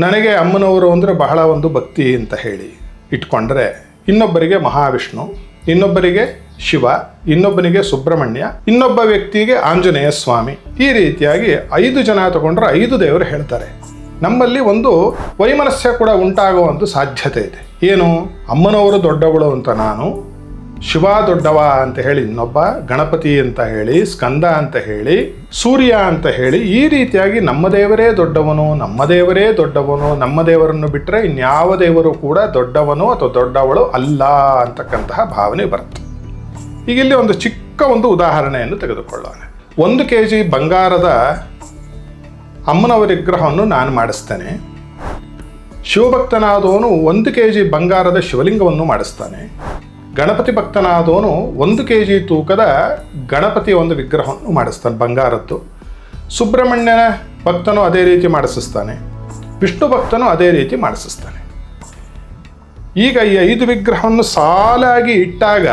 ನನಗೆ ಅಮ್ಮನವರು ಅಂದರೆ ಬಹಳ ಒಂದು ಭಕ್ತಿ ಅಂತ ಹೇಳಿ ಇಟ್ಕೊಂಡ್ರೆ, ಇನ್ನೊಬ್ಬರಿಗೆ ಮಹಾವಿಷ್ಣು, ಇನ್ನೊಬ್ಬರಿಗೆ ಶಿವ, ಇನ್ನೊಬ್ಬನಿಗೆ ಸುಬ್ರಹ್ಮಣ್ಯ, ಇನ್ನೊಬ್ಬ ವ್ಯಕ್ತಿಗೆ ಆಂಜನೇಯ ಸ್ವಾಮಿ, ಈ ರೀತಿಯಾಗಿ 5 ಜನ ತಗೊಂಡ್ರೆ 5 ದೇವರು ಹೇಳ್ತಾರೆ. ನಮ್ಮಲ್ಲಿ ಒಂದು ವೈಮನಸ್ಯ ಕೂಡ ಉಂಟಾಗುವಂಥ ಸಾಧ್ಯತೆ ಇದೆ. ಏನು, ಅಮ್ಮನವರು ದೊಡ್ಡವಳು ಅಂತ ನಾನು, ಶಿವ ದೊಡ್ಡವ ಅಂತ ಹೇಳಿ ಇನ್ನೊಬ್ಬ, ಗಣಪತಿ ಅಂತ ಹೇಳಿ, ಸ್ಕಂದ ಅಂತ ಹೇಳಿ, ಸೂರ್ಯ ಅಂತ ಹೇಳಿ, ಈ ರೀತಿಯಾಗಿ ನಮ್ಮ ದೇವರೇ ದೊಡ್ಡವನು, ನಮ್ಮ ದೇವರೇ ದೊಡ್ಡವನು, ನಮ್ಮ ದೇವರನ್ನು ಬಿಟ್ಟರೆ ಇನ್ಯಾವ ದೇವರು ಕೂಡ ದೊಡ್ಡವನು ಅಥವಾ ದೊಡ್ಡವಳು ಅಲ್ಲ ಅಂತಕ್ಕಂತಹ ಭಾವನೆ ಬರುತ್ತೆ. ಈಗ ಇಲ್ಲಿ ಒಂದು ಚಿಕ್ಕ ಒಂದು ಉದಾಹರಣೆಯನ್ನು ತೆಗೆದುಕೊಳ್ಳೋಣ. 1 kg ಬಂಗಾರದ ಅಮ್ಮನವರ ವಿಗ್ರಹವನ್ನು ನಾನು ಮಾಡಿಸ್ತೇನೆ. ಶಿವಭಕ್ತನಾದವನು 1 kg ಬಂಗಾರದ ಶಿವಲಿಂಗವನ್ನು ಮಾಡಿಸ್ತಾನೆ. ಗಣಪತಿ ಭಕ್ತನಾದವನು 1 kg ತೂಕದ ಗಣಪತಿಯ ಒಂದು ವಿಗ್ರಹವನ್ನು ಮಾಡಿಸ್ತಾನೆ ಬಂಗಾರದ್ದು. ಸುಬ್ರಹ್ಮಣ್ಯನ ಭಕ್ತನು ಅದೇ ರೀತಿ ಮಾಡಿಸ್ತಾನೆ. ವಿಷ್ಣು ಭಕ್ತನು ಅದೇ ರೀತಿ ಮಾಡಿಸ್ತಾನೆ. ಈಗ ಈ 5 ವಿಗ್ರಹವನ್ನು ಸಾಲಾಗಿ ಇಟ್ಟಾಗ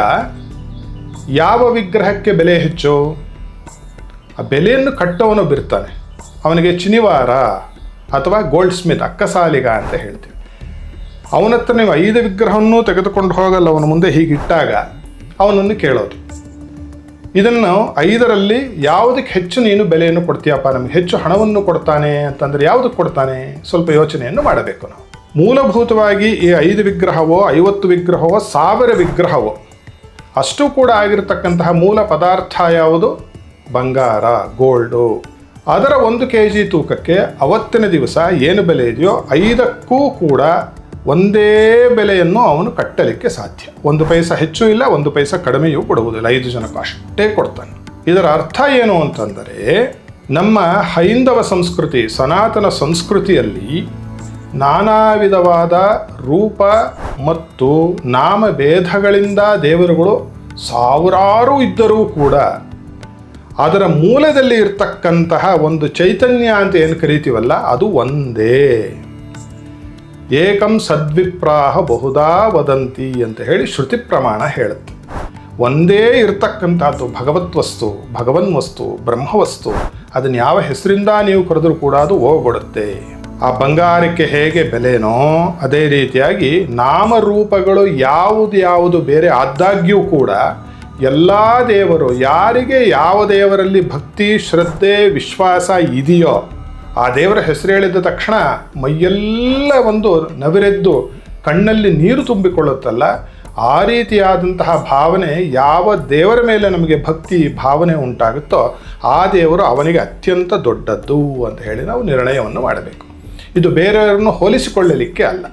ಯಾವ ವಿಗ್ರಹಕ್ಕೆ ಬೆಲೆ ಹೆಚ್ಚು? ಆ ಬೆಲೆಯನ್ನು ಕಟ್ಟವನು ಬಿರ್ತಾನೆ. ಅವನಿಗೆ ಚಿನಿವಾರ ಅಥವಾ ಗೋಲ್ಡ್ ಸ್ಮಿತ್, ಅಕ್ಕಸಾಲಿಗ ಅಂತ ಹೇಳ್ತೀವಿ. ಅವನ ಹತ್ರ ನೀವು 5 ವಿಗ್ರಹವನ್ನು ತೆಗೆದುಕೊಂಡು ಹೋಗಲ್ಲ. ಅವನ ಮುಂದೆ ಹೀಗಿಟ್ಟಾಗ ಅವನನ್ನು ಕೇಳೋದು, ಇದನ್ನು 5ರಲ್ಲಿ ಯಾವುದಕ್ಕೆ ಹೆಚ್ಚು ನೀನು ಬೆಲೆಯನ್ನು ಕೊಡ್ತೀಯಪ್ಪ, ನಮಗೆ ಹೆಚ್ಚು ಹಣವನ್ನು ಕೊಡ್ತಾನೆ ಅಂತಂದರೆ ಯಾವುದಕ್ಕೆ ಕೊಡ್ತಾನೆ? ಸ್ವಲ್ಪ ಯೋಚನೆಯನ್ನು ಮಾಡಬೇಕು ನಾವು. ಮೂಲಭೂತವಾಗಿ ಈ 5 ವಿಗ್ರಹವೋ 50 ವಿಗ್ರಹವೋ 1000 ವಿಗ್ರಹವೋ ಅಷ್ಟು ಕೂಡ ಆಗಿರತಕ್ಕಂತಹ ಮೂಲ ಪದಾರ್ಥ ಯಾವುದು? ಬಂಗಾರ, ಗೋಲ್ಡು. ಅದರ 1 kg ತೂಕಕ್ಕೆ ಅವತ್ತಿನ ದಿವಸ ಏನು ಬೆಲೆ ಇದೆಯೋ 5ಕ್ಕೂ ಕೂಡ ಒಂದೇ ಬೆಲೆಯನ್ನು ಅವನು ಕಟ್ಟಲಿಕ್ಕೆ ಸಾಧ್ಯ. 1 ಪೈಸಾ ಹೆಚ್ಚು ಇಲ್ಲ, 1 ಪೈಸಾ ಕಡಿಮೆಯೂ ಕೊಡುವುದಿಲ್ಲ. 5 ಜನಕ್ಕೂ ಅಷ್ಟೇ ಕೊಡ್ತಾನೆ. ಇದರ ಅರ್ಥ ಏನು ಅಂತಂದರೆ, ನಮ್ಮ ಹೈಂದವ ಸಂಸ್ಕೃತಿ, ಸನಾತನ ಸಂಸ್ಕೃತಿಯಲ್ಲಿ ನಾನಾ ವಿಧವಾದ ರೂಪ ಮತ್ತು ನಾಮಭೇದಗಳಿಂದ ದೇವರುಗಳು ಸಾವಿರಾರು ಇದ್ದರೂ ಕೂಡ ಅದರ ಮೂಲದಲ್ಲಿ ಇರ್ತಕ್ಕಂತಹ ಒಂದು ಚೈತನ್ಯ ಅಂತ ಏನು ಕರಿತೀವಲ್ಲ, ಅದು ಒಂದೇ. ಏಕಂ ಸದ್ವಿಪ್ರಾಹ ಬಹುಧಾ ವದಂತಿ ಅಂತ ಹೇಳಿ ಶ್ರುತಿ ಪ್ರಮಾಣ ಹೇಳುತ್ತೆ. ಒಂದೇ ಇರ್ತಕ್ಕಂಥದ್ದು ಭಗವತ್ ವಸ್ತು, ಭಗವನ್ ವಸ್ತು, ಬ್ರಹ್ಮವಸ್ತು. ಅದನ್ನು ಯಾವ ಹೆಸರಿಂದ ನೀವು ಕರೆದರೂ ಕೂಡ ಅದು ಹೋಗ್ಬಿಡುತ್ತೆ. ಆ ಬಂಗಾರಕ್ಕೆ ಹೇಗೆ ಬೆಲೆನೋ ಅದೇ ರೀತಿಯಾಗಿ ನಾಮರೂಪಗಳು ಯಾವುದು ಬೇರೆ ಆದಾಗ್ಯೂ ಕೂಡ ಎಲ್ಲ ದೇವರು, ಯಾರಿಗೆ ಯಾವ ದೇವರಲ್ಲಿ ಭಕ್ತಿ, ಶ್ರದ್ಧೆ, ವಿಶ್ವಾಸ ಇದೆಯೋ ಆ ದೇವರ ಹೆಸರು ಹೇಳಿದ ತಕ್ಷಣ ಮೈಯೆಲ್ಲ ಒಂದು ನವಿರೆದ್ದು ಕಣ್ಣಲ್ಲಿ ನೀರು ತುಂಬಿಕೊಳ್ಳುತ್ತಲ್ಲ, ಆ ರೀತಿಯಾದಂತಹ ಭಾವನೆ ಯಾವ ದೇವರ ಮೇಲೆ ನಮಗೆ ಭಕ್ತಿ ಭಾವನೆ ಉಂಟಾಗುತ್ತೋ ಆ ದೇವರು ಅವನಿಗೆ ಅತ್ಯಂತ ದೊಡ್ಡದ್ದು ಅಂತ ಹೇಳಿ ನಾವು ನಿರ್ಣಯವನ್ನು ಮಾಡಬೇಕು. ಇದು ಬೇರೆಯವರನ್ನು ಹೋಲಿಸಿಕೊಳ್ಳಲಿಕ್ಕೆ ಅಲ್ಲ.